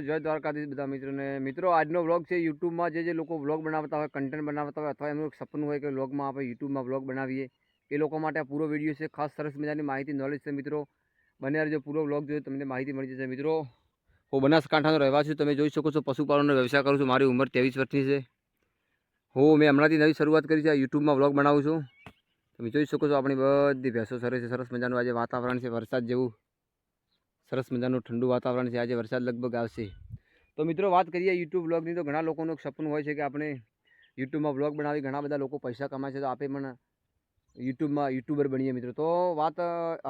જય દ્વારકાધીશ બધા મિત્રોને મિત્રો આજનો વ્લોગ છે યુટ્યુબમાં જે લોકો વ્લોગ બનાવતા હોય કન્ટેન્ટ બનાવતા હોય અથવા એમનું એક સપનું હોય કે વ્લોગમાં આપણે યુટ્યુબમાં વ્લોગ બનાવીએ એ લોકો માટે આ પૂરો વિડીયો છે ખાસ સરસ મજાની માહિતી નોલેજ છે મિત્રો બને જો પૂરો વ્લોગ જોઈએ તમને માહિતી મળી જશે મિત્રો હું બનાસકાંઠાનો રહેવાસી છું તમે જોઈ શકો છો પશુપાલનનો વ્યવસાય કરું છું મારી ઉંમર 23 વર્ષની છે મેં હમણાંથી નવી શરૂઆત કરી છે યુટ્યુબમાં વ્લોગ બનાવું છું તમે જોઈ શકો છો આપણી બધી ભેંસો સરસ છે સરસ મજાનું આજે વાતાવરણ છે વરસાદ જેવું સરસ મજાનું ઠંડુ વાતાવરણ છે આજે વરસાદ લગભગ આવશે તો મિત્રો વાત કરીએ યુટ્યુબ વ્લોગની તો ઘણા લોકોનું એક સપનું હોય છે કે આપણે યુટ્યુબમાં વ્લોગ બનાવી ઘણા બધા લોકો પૈસા કમાય છે તો આપણે પણ યુટ્યુબર બનીએ મિત્રો તો વાત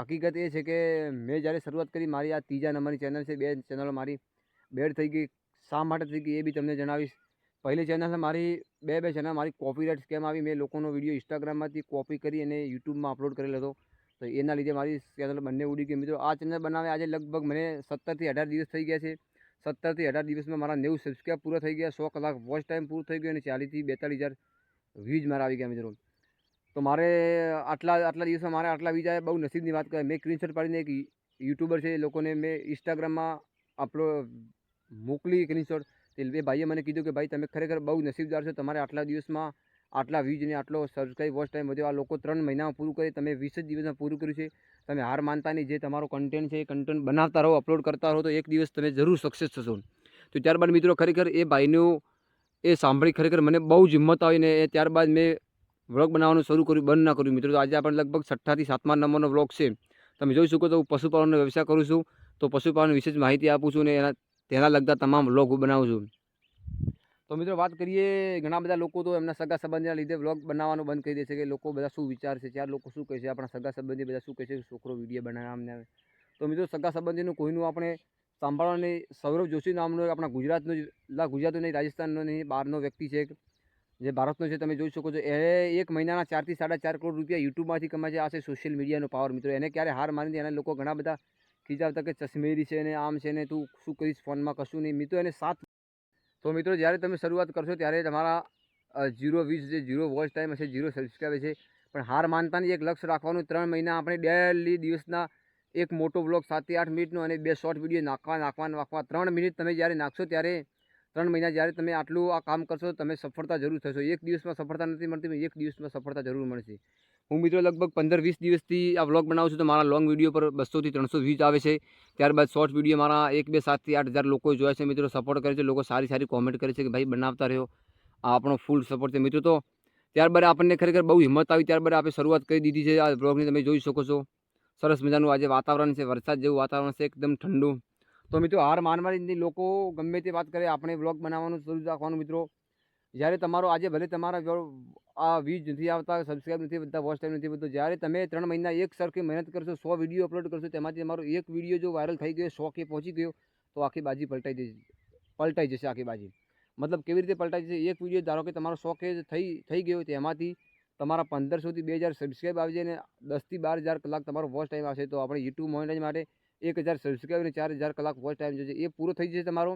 હકીકત એ છે કે મેં જ્યારે શરૂઆત કરી મારી આ ત્રીજા નંબરની ચેનલ છે બે ચેનલો મારી બેડ થઈ ગઈ શા માટે થઈ ગઈ એ બી તમને જણાવીશ પહેલી ચેનલ મારી બે ચેનલ મારી કોપીરાઇટ સ્કેમ આવી મેં લોકોનો વિડીયો ઇન્સ્ટાગ્રામમાંથી કોપી કરી અને યુટ્યુબમાં અપલોડ કરેલો હતો તો એના લીધે મારી ચેનલ બંને ઉડી ગઈ મિત્રો આ ચેનલ બનાવે આજે લગભગ મને 17 થી 18 દિવસ થઈ ગયા છે 17 થી 18 દિવસમાં મારા 90 સબસ્ક્રાઈબ પૂરા થઈ ગયા 100 કલાક વોચ ટાઈમ પૂરું થઈ ગયું અને 40 થી 42 હજાર વ્યૂઝ મારા આવી ગયા મિત્રો તો મારે આટલા દિવસમાં મારે આટલા વ્યૂઝ આવ્યા બહુ નસીબની વાત કહેવાય મેં સ્ક્રીનશોટ પાડીને એક યુટ્યુબર છે એ લોકોને મેં ઇન્સ્ટાગ્રામમાં અપલોડ મોકલી સ્ક્રીનશોટ એ ભાઈએ મને કીધું કે ભાઈ તમે ખરેખર બહુ નસીબદાર છો તમારે આટલા દિવસમાં આટલા વ્યૂઝ અને આટલો સબસ્ક્રાઈબ વોચ ટાઈમ વધ્યો આ લોકો 3 મહિનામાં પૂરું કરી તમે 20 જ દિવસમાં પૂરું કર્યું છે તમે હાર માનતા નહીં જે તમારો કન્ટેન્ટ છે એ કન્ટેન્ટ બનાવતા રહો અપલોડ કરતા રહો તો એક દિવસ તમે જરૂર સક્સેસ થશો તો ત્યારબાદ મિત્રો ખરેખર એ ભાઈનું એ સાંભળી ખરેખર મને બહુ જ હિંમત આવીને ત્યારબાદ મેં વ્લોગ બનાવવાનું શરૂ કર્યું બંધ ના કર્યું મિત્રો તો આજે આપણે લગભગ 6થા થી 7મા નંબરનો વ્લોગ છે તમે જોઈ શકો તો હું પશુપાલનનો વ્યવસાય કરું છું તો પશુપાલન વિશે જ માહિતી આપું છું અને તેના લગતા તમામ વ્લોગ બનાવું છું તો મિત્રો વાત કરીએ ઘણા બધા લોકો તો એમના સગા સંબંધીના લીધે વ્લોગ બનાવવાનું બંધ કરી દે છે કે લોકો બધા શું વિચારશે ચાર લોકો શું કહે છે આપણા સગા સંબંધી બધા શું કહે છે છોકરો વિડીયો બનાવે આમને તો મિત્રો સગા સંબંધીનું કોઈનું આપણે સાંભળવાની સૌરવ જોશી નામનો આપણા ગુજરાતનો નહીં રાજસ્થાનનો નહીં બહારનો વ્યક્તિ છે જે ભારતનો છે તમે જોઈ શકો છો એ એક મહિનાના 4 થી 4.5 કરોડ રૂપિયા યુટ્યુબમાંથી કમાય છે આ છે સોશિયલ મીડિયાનો પાવર મિત્રો એને ક્યારે હાર માની એના લોકો ઘણા બધા ખીજાવતા કે ચશ્મેરી છે ને આમ છે ને તું શું કરીશ ફોનમાં કશું નહીં મિત્રો એને તો મિત્રો જ્યારે તમે શરૂઆત કરશો ત્યારે તમારા 0 વ્યૂઝ છે 0 વોચ ટાઈમ હશે 0 સબસ્ક્રાઈબ છે પણ હાર માનતાની એક લક્ષ્ય રાખવાનું 3 મહિના આપણે ડેલી દિવસના એક મોટો વ્લોગ 7 થી 8 મિનિટનો અને 2 શોર્ટ વિડીયો નાખવા 3 મિનિટ તમે જ્યારે નાખશો ત્યારે 3 મહિના જ્યારે તમે આટલું આ કામ કરશો તમે સફળતા જરૂર થશો એક દિવસમાં સફળતા નથી મળતી પણ એક દિવસમાં સફળતા જરૂર મળશે હું મિત્રો લગભગ 15-20 દિવસથી આ વ્લોગ બનાવું છું તો મારા લોંગ વિડીયો પર 200 થી 300 વ્યૂઝ આવે છે ત્યારબાદ શોર્ટ વિડીયો મારા 1, 2, 7 થી 8 હજાર લોકો જોયા છે મિત્રો સપોર્ટ કરે છે લોકો સારી કોમેન્ટ કરે છે કે ભાઈ બનાવતા રહ્યો આ આપણો ફૂલ સપોર્ટ છે મિત્રો તો ત્યારબાદ આપણને ખરેખર બહુ હિંમત આવી ત્યારબાદ આપણે શરૂઆત કરી દીધી છે આ વ્લોગની તમે જોઈ શકો છો સરસ મજાનું આજે વાતાવરણ છે વરસાદ જેવું વાતાવરણ છે એકદમ ઠંડુ તો મિત્રો હાર માનવાની લોકો ગમે તે વાત કરે આપણે વ્લોગ બનાવવાનું શરૂ રાખવાનું મિત્રો જ્યારે તમારો આજે ભલે તમારા આ વ્યૂઝ નથી આવતા સબસ્ક્રાઈબ નથી વધતા વોચ ટાઈમ નથી વધતો જ્યારે તમે 3 મહિના એક સરખી મહેનત કરશો 100 વિડીયો અપલોડ કરશો તેમાંથી તમારો એક વિડીયો જો વાયરલ થઈ ગયો 100 કે પહોંચી ગયો તો આખી બાજી પલટાઈ જશે આખી બાજી મતલબ કેવી રીતે પલટાઈ જશે એક વિડીયો ધારો કે તમારો 100 કે થઈ ગયો તેમાંથી તમારા 1500 થી 2000 સબસ્ક્રાઈબ આવી જાય અને 10 થી 12000 કલાક તમારો વોચ ટાઈમ આવશે તો આપણે યુટ્યુબ મોનેટાઇઝ માટે 1000 સબસ્ક્રાઈબ અને 4000 કલાક વોચ ટાઈમ જશે એ પૂરો થઈ જશે તમારો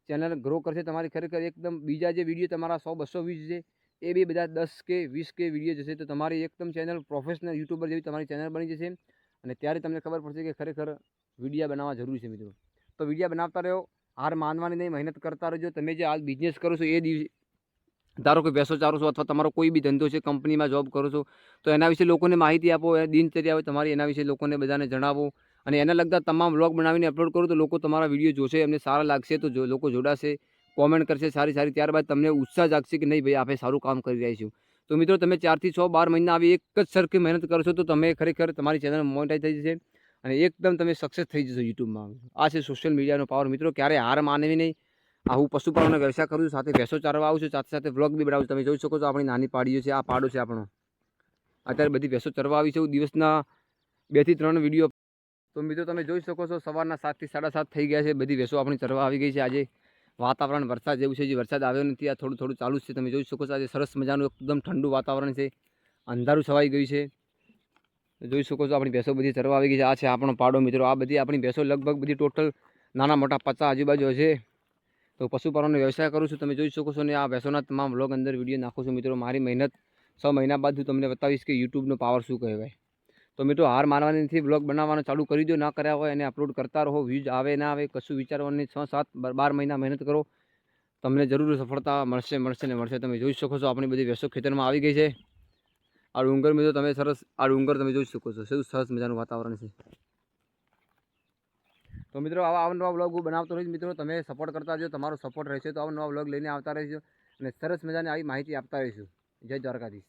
ચેનલ ગ્રો કરશે તમારી ખરેખર એકદમ બીજા જે વિડીયો તમારા 100-200 વ્યૂઝ છે એ બી બધા 10 કે 20 કે વિડીયો જશે તો તમારી એકદમ ચેનલ પ્રોફેશનલ યુટ્યુબર જેવી તમારી ચેનલ બની જશે અને ત્યારે તમને ખબર પડશે કે ખરેખર વિડીયો બનાવવા જરૂરી છે મિત્રો તો વિડીયો બનાવતા રહો હાર માનવાની નહીં મહેનત કરતા રહેજો તમે જે હાલ બિઝનેસ કરો છો એ ધારો કે ભેંસો ચારો છો અથવા તમારો કોઈ બી ધંધો છે કંપનીમાં જોબ કરો છો તો એના વિશે લોકોને માહિતી આપો દિનચર્યા હોય તમારી એના વિશે લોકોને બધાને જણાવો અને એના લગતા તમામ વ્લોગ બનાવીને અપલોડ કરો તો લોકો તમારા વિડીયો જોશે એમને સારા લાગશે તો લોકો જોડાશે કોમેન્ટ કરશે સારી ત્યારબાદ તમને ઉત્સાહ જાગશે કે નહીં ભાઈ આપણે સારું કામ કરી રહ્યા છીએ તો મિત્રો તમે 4 થી 6 12 મહિના આવી એક જ સરખી મહેનત કરશો તો તમે ખરેખર તમારી ચેનલ મોનેટાઇઝ થઈ જશે અને એકદમ તમે સક્સેસ થઈ જશો યુટ્યુબમાં આ છે સોશિયલ મીડિયાનો પાવર મિત્રો ક્યારે હાર માનવી નહીં હું પશુપાલનનો વ્યવસાય કરું છું સાથે ભેંસો ચારવા આવું છું સાથે વ્લોગ બી બનાવું છું તમે જોઈ શકો છો આપણી નાની પાડીઓ છે આ પાડો છે આપણો અત્યારે બધી ભેંસો ચરવા આવી છે દિવસના 2 થી 3 વિડીયો તો મિત્રો તમે જોઈ શકો છો સવારના 7 થી 7:30 થઈ ગયા છે બધી ભેંસો આપણી ચરવા આવી ગઈ છે આજે વાતાવરણ વરસાદ જેવું છે જે વરસાદ આવ્યો નથી આ થોડું ચાલુ જ છે તમે જોઈ શકો છો આજે સરસ મજાનું એકદમ ઠંડુ વાતાવરણ છે અંધારું છવાઈ ગયું છે જોઈ શકો છો આપણી ભેંસો બધી ચરવા આવી ગઈ છે આ છે આપણો પાડો મિત્રો આ બધી આપણી ભેંસો લગભગ બધી ટોટલ નાના મોટા 50 આજુબાજુ છે તો પશુપાલનનો વ્યવસાય કરું છું તમે જોઈ શકો છો ને આ ભેંસોના તમામ વ્લોગ અંદર વિડીયો નાખું છું મિત્રો મારી મહેનત 6 મહિના બાદ હું તમને બતાવીશ કે યુટ્યુબનો પાવર શું કહેવાય તો તો મિત્રો હાર માનવાની નથી, બ્લોગ બનાવવાનું ચાલુ કરી દો, ના કર્યા હોય એને અપલોડ કરતા રહો, વ્યૂઝ આવે ના આવે કશું વિચારવાનું નહીં, 6-7-12 મહિના મહેનત કરો, તમને જરૂર સફળતા મળશે ને મળશે. તમે જોઈ શકો છો આપણી બધી ભેંસો ખેતરમાં આવી ગઈ છે. આ ડુંગર મિત્રો તમે તમે જોઈ શકો છો, શું સરસ મજાનું વાતાવરણ છે. તો મિત્રો આવા નવા વ્લોગ હું બનાવતો રહીશ. મિત્રો તમે સપોર્ટ કરતા રહેજો, તમારો સપોર્ટ રહેશે તો આવા નવા વ્લોગ લઈને આવતા રહીશું અને સરસ મજાની આવી માહિતી આપતા રહીશું. જય દ્વારકાધીશ.